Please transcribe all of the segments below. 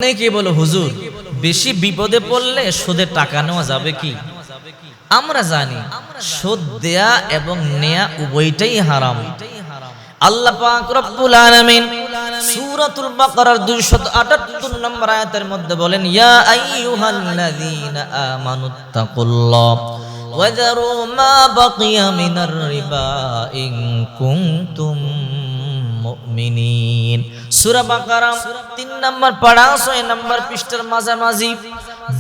অনেকে বলে হুজুর বেশি বিপদে পড়লে সুদের টাকা নেওয়া যাবে কি? আমরা জানি সুদ দেয়া এবং নেয়া উভয়টাই হারাম। আল্লাহ পাক রব্বুল আলামিন সূরাতুল বাকারার 278 নম্বর আয়াতের মধ্যে বলেন, ইয়া আইয়ুহাল্লাযীনা আমানুত্তাকুল্লাহ ওয়া যারু মা বাকিয়া মিনার রিবা ইন কুনতুম মুমিনিন। সূরা বাকারা 3 নম্বর পারা 6 নম্বর পৃষ্ঠার মাঝামাঝি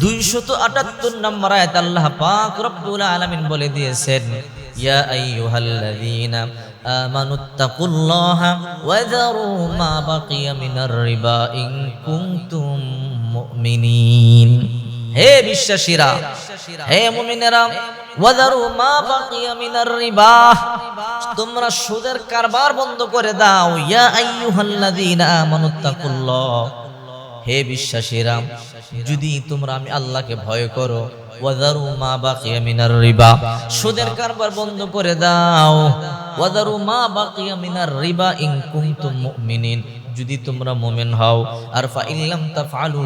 278 নম্বর আয়াত আল্লাহ পাক রব্বুল আলামিন বলে দিয়েছেন, ইয়া আইয়ুহাল্লাযীনা আমানুত্তাকুল্লাহা ওয়া যারু মা বাকিয়া মিনার রিবা ইন কুনতুম মুমিনিন। হে বিশ্বাসীরা, হে মুমিনেরা, ওয়া যারু মা বাকিয়া মিনার রিবা, তোমরা সুদের কারবার বন্ধ করে দাও। ইয়া আইয়ুহাল্লাযীনা আমানুত্তাকুল্লাহ, হে বিশ্বাসীরা, যদি তোমরা আমি আল্লাহকে ভয় করো, ওয়া যারু মা বাকিয়া মিনার রিবা, সুদের কারবার বন্ধ করে দাও। ওয়া যারু মা বাকিয়া মিনার রিবা ইন কুনতুম মুমিনিন, যদি তোমরা মুমিন হও। আর ফা ইল্লাম তাফআলু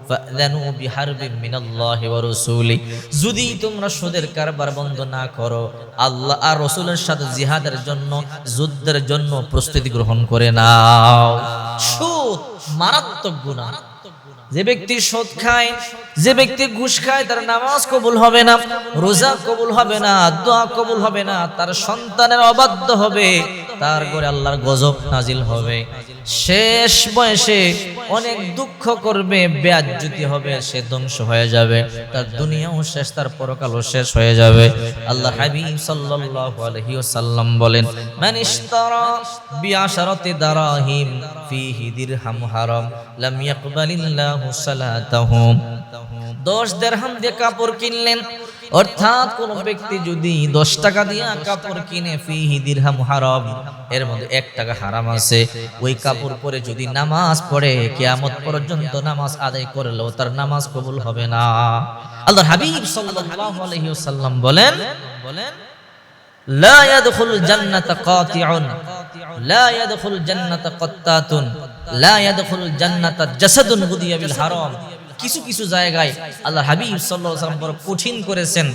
ফাযানু বিহারবিন মিনাল্লাহি ওয়া রাসূলি, যদি তোমরা সুদের কারবার বন্ধ না করো, আল্লাহ আর রাসূলের সাথে জিহাদের জন্য, যুদ্ধের জন্য প্রস্তুতি গ্রহণ করে নাও। সুদ মারাত্মক গুনাহ। যে ব্যক্তি সুদ খায়, যে ব্যক্তি ঘুষ খায়, তার নামাজ কবুল হবে না, রোজা কবুল হবে না, দোয়া কবুল হবে না, তার সন্তানের অবাধ্য হবে, তার ঘরে আল্লাহর গজব নাজিল হবে, শেষ বয়সে অনেক দুঃখ করবে, বেয়াজ্জতি হবে, সে ধ্বংস হয়ে যাবে, তার দুনিয়াও শেষ, তার পরকালও শেষ হয়ে যাবে। আল্লাহ হাবিব সাল্লাল্লাহু আলাইহি ওয়াসাল্লাম বলেন, মান ইশতারা বিআশারাতি দারাহিম ফিহি দিরহাম হারাম লাম ইয়াকবালিল্লাহু সালাতাহু। 10 দিরহাম দিয়ে কাপড় কিনলেন, অর্থাৎ কোন ব্যক্তি যদি 10 টাকা দিয়ে কাপড় কিনে, ফিহি দিরহাম হারাম, এর মধ্যে 1 টাকা হারাম আছে, ওই কাপড় পরে যদি নামাজ পড়ে, কিয়ামত পর্যন্ত নামাজ আদায় করলেও তার নামাজ কবুল হবে না। আল্লাহর হাবিব সাল্লাল্লাহু আলাইহি ওয়াসাল্লাম বলেন, লা ইয়াদখুল জান্নাতা কাতিউন, লা ইয়াদখুল জান্নাতা কাত্তাতুন, লা ইয়াদখুল জান্নাতা জাসাদুন গুদিয়া বিল হারাম। কিছু কিছু জায়গায় আল্লাহ হাবিব সাল্লাল্লাহু আলাইহি ওয়াসাল্লাম বড় কঠিন করেছেন।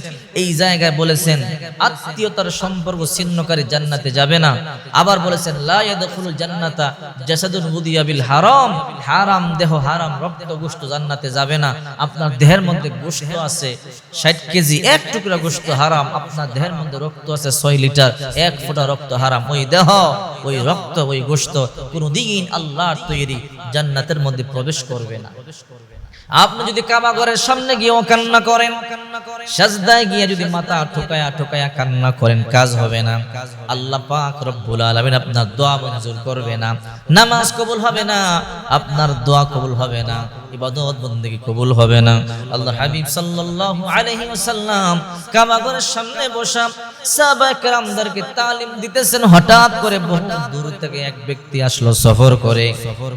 এই জায়গায় বলেছেন আত্মীয়তার সম্পর্ক ছিন্নকারী জান্নাতে যাবে না। আবার বলেছেন লা ইয়াদখুলুল জান্নাতা জাসাদুন গুদিয়া বিল হারাম, হারাম দেহ, হারাম রক্ত গোশত জান্নাতে যাবে না। আপনার দেহের মধ্যে গোশত আছে 60 কেজি, 1 টুকরা গোশত হারাম। আপনার দেহের মধ্যে রক্ত আছে 6 লিটার, 1 ফোঁটা রক্ত হারাম। ওই দেহ, ওই রক্ত, ওই গোশত কোনদিন আল্লাহর তৈরি জান্নাতের মধ্যে প্রবেশ করবে না। আপনি যদি কাবা ঘরের সামনে গিয়েও কান্না করেন, সাজদায় গিয়ে যদি মাথা ঠোকায়া ঠোকায়া কান্না করেন, কাজ হবে না। আল্লাহ পাক রব্বুল আলামিন আপনার দোয়া মঞ্জুর করবে না, নামাজ কবুল হবে না, আপনার দোয়া কবুল হবে না, ইবাদত বন্দেগী কবুল হবে না। আল্লাহ হাবিব সাল্লাল্লাহু আলাইহি ওয়াসাল্লাম কাবা ঘরের সামনে বসা সাহাবায়ে কেরামদেরকে তালিম দিতেছেন। হঠাৎ করে বহু দূর থেকে এক ব্যক্তি আসলো, সফর করে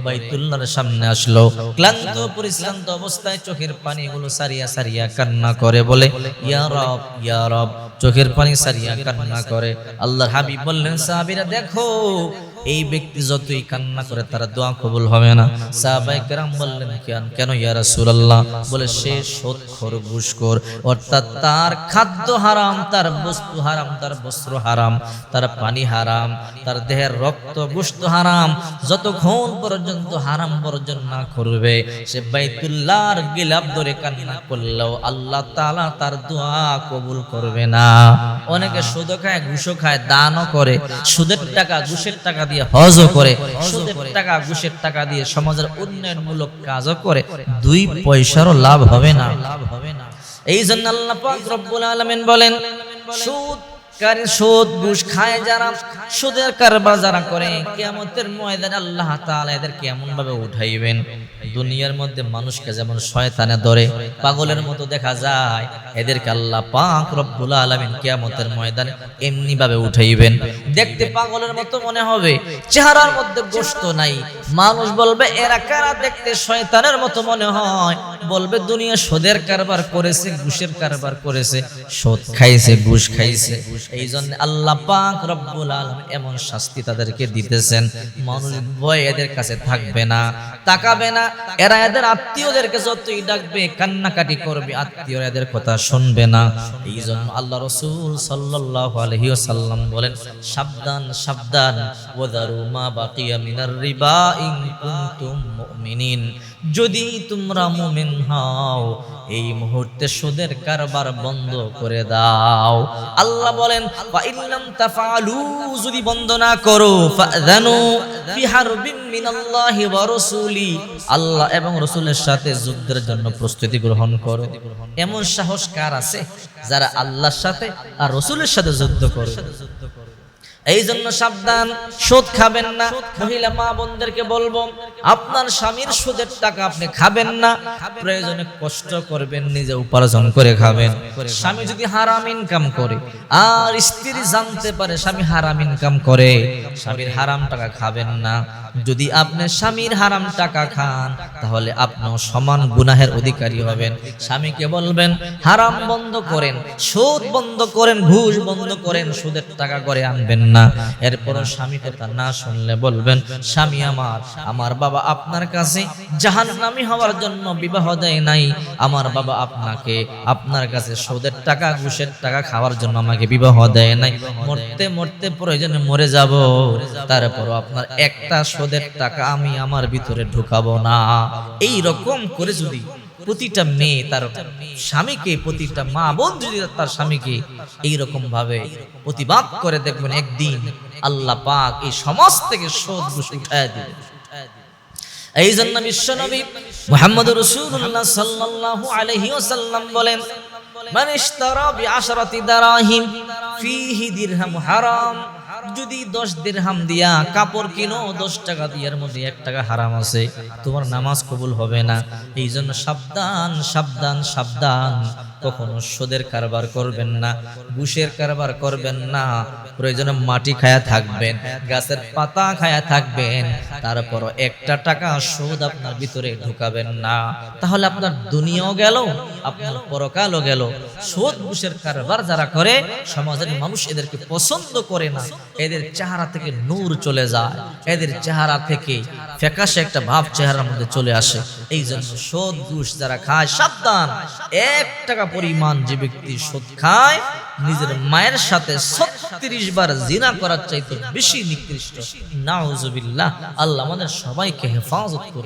বাইতুল্লাহর সামনে আসলো, ক্লান্ত পরিশ্রান্ত অবস্থায় চোখের পানিগুলো সারিয়া সারিয়া কান্না করে, বলে ইয়া রব, ইয়া রব, চোখের পানি সারিয়া কান্না করে। আল্লাহর হাবিব বললেন, সাহাবীরা দেখো, এই ব্যক্তি যতই কান্না করে তার দোয়া কবুল হবে না। সাহাবায়ে কেরাম বললেন, কেন ইয়া রাসূলুল্লাহ? বলে সে সুদখোর, ঘুষখোর, অর্থাৎ তার খাদ্য হারাম, তার বস্তু হারাম, তার বস্ত্র হারাম, তার পানি হারাম, তার দেহের রক্ত গোশত হারাম। যতক্ষণ পর্যন্ত হারাম বর্জন না করবে, সে বাইতুল্লাহর গিলাফ ধরে কান্না করলেও আল্লাহ তাআলা তার দোয়া কবুল করবে না। অনেকে সুদ খায়, ঘুষও খায়, দানও করে, সুদের টাকা ঘুষের টাকা দিয়ে হজও করে, সুদের টাকা ঘুষের টাকা দিয়ে সমাজের উন্নয়নমূলক কাজও করে, 2 পয়সারও লাভ হবে না। এই জন্য আল্লাহ পাক রব্বুল আলামিন বলেন, সুদ ঘুষ খায় যারা, সুদের কারবার যারা করে, কিয়ামতের ময়দানে আল্লাহ তাআলা এদেরকে এমন ভাবে উঠাইবেন, দুনিয়ার মধ্যে মানুষকে যেমন শয়তানে ধরে পাগলের মতো দেখা যায়, এদেরকে আল্লাহ পাক রব্বুল আলামিন কিয়ামতের ময়দানে এমনি ভাবে উঠাইবেন। দেখতে পাগলের মতো মনে হবে, চেহারার মধ্যে গোশত নাই, মানুষ বলবে এরা কারা, দেখতে শয়তানের মতো মনে হয়। বলবে দুনিয়া সুদের কারবার করেছে, ঘুষের কারবার করেছে, সুদ খাইছে, ঘুষ খাইছে। এই জন্য আল্লাহ পাক রব্বুল আলামিন এমন শাস্তি তাদেরকে দিতেছেন। মানুষ ভয় এদের কাছে থাকবে না, তাকাবে না। এরা এদের আত্মীয়দেরকে যতই ডাকবে কান্নাকাটি করবে, আত্মীয়রা এদের কথা শুনবে না। এই জন্য আল্লাহ রাসূল সাল্লাল্লাহু আলাইহি ওয়াসাল্লাম বলেন, সাবধান সাবধান, ওয়াদারু মা বাকিয়া মিনার রিবা ইন কুনতুম মুমিনিন। যদি তোমরা মুমিন হও, এই মুহূর্তে সুদের কারবার বন্ধ করে দাও। আল্লাহ বলেন, ফা ইল্লাম তাফআলু, যদি বন্ধ না করো, ফাযানু বিহারবিন মিনাল্লাহি ওয়া রাসূলি, আল্লাহ এবং রাসূলের সাথে যুদ্ধের জন্য প্রস্তুতি গ্রহণ করো। এমন সাহস কার আছে যারা আল্লাহর সাথে আর রাসূলের সাথে যুদ্ধ করে? এই জন্য সাবধান, সুদ খাবেন না। মহিলা মা বোনদেরকে বলবো, আপনার স্বামীর সুদের টাকা আপনি খাবেন না, প্রয়োজনে কষ্ট করবেন, নিজে উপার্জন করে খাবেন। স্বামী যদি হারাম ইনকাম করে আর স্ত্রী জানতে পারে স্বামী হারাম ইনকাম করে, স্বামীর হারাম টাকা খাবেন না। যদি আপনি স্বামীর হারাম টাকা খান, তাহলে আপনিও সমান গুনাহের অধিকারী হবেন। স্বামীকে বলবেন হারাম বন্ধ করেন, সুদ বন্ধ করেন, ঘুষ বন্ধ করেন, সুদের টাকা করে আনবেন না। এরপরও স্বামী কথা না শুনলে বলবেন, স্বামী আমার বাবা আপনার কাছে জাহান্নামী হওয়ার জন্য বিবাহ দেয় নাই, আমার বাবা আপনার কাছে সুদের টাকা ঘুষের টাকা খাওয়ার জন্য আমাকে বিবাহ দেয় নাই। মরতে মরতে প্রয়োজনে মরে যাব, তারপরও আপনার একটা সুদের টাকা আমি আমার ভিতরে ঢুকাবো না। এই রকম করে যদি প্রতিটা মেয়ে তার স্বামীকে, প্রতিটা মা বোন যদি তার স্বামীকে এইরকম ভাবে প্রতিবাদ করে, দেখবেন একদিন আল্লাহ পাক এই সমাজ থেকে সুদ ঘুষ উঠায় দিবে। এই জন্য বিশ্বনবী মুহাম্মদুর রাসূলুল্লাহ সাল্লাল্লাহু আলাইহি ওয়াসাল্লাম বলেন, মান ইশতারা বিআশরাতি দারাহিম ফীহি দিরহাম হারাম, যদি 10 দিরহাম দিয়া কাপড় কিনো, 10 টাকা দিয়ার মধ্যে 1 টাকা হারাম আছে, তোমার নামাজ কবুল হবে না। এই জন্য সাবধান সাবধান সাবধান, কখনো সুদের কারবার করবেন না, ঘুষের কারবার করবেন না। প্রয়োজনে মাটি খায়া থাকবেন, গাছের পাতা খায়া থাকবেন, তারপরও একটা টাকা সুদ আপনার ভিতরে ঢুকাবেন না। তাহলে আপনার দুনিয়াও গেল, আপনার পরকালও গেল। সুদ ঘুষের কারবার যারা করে, সমাজের মানুষ এদেরকে পছন্দ করে না, এদের চেহারা থেকে নূর চলে যায়, এদের চেহারা থেকে ফ্যাকাশে একটা ভাব চেহারার মধ্যে চলে আসে। এই জন্য সুদ ঘুষ যারা খায়, সাবধান। 1 টাকা পরিমাণ যে ব্যক্তি সুদ খায়, নিজের মায়ের সাথে 36 বার জিনা করার চাইতে বেশি নিকৃষ্ট। নাউজুবিল্লাহ। আল্লাহ আমাদের সবাইকে হেফাজত করুন।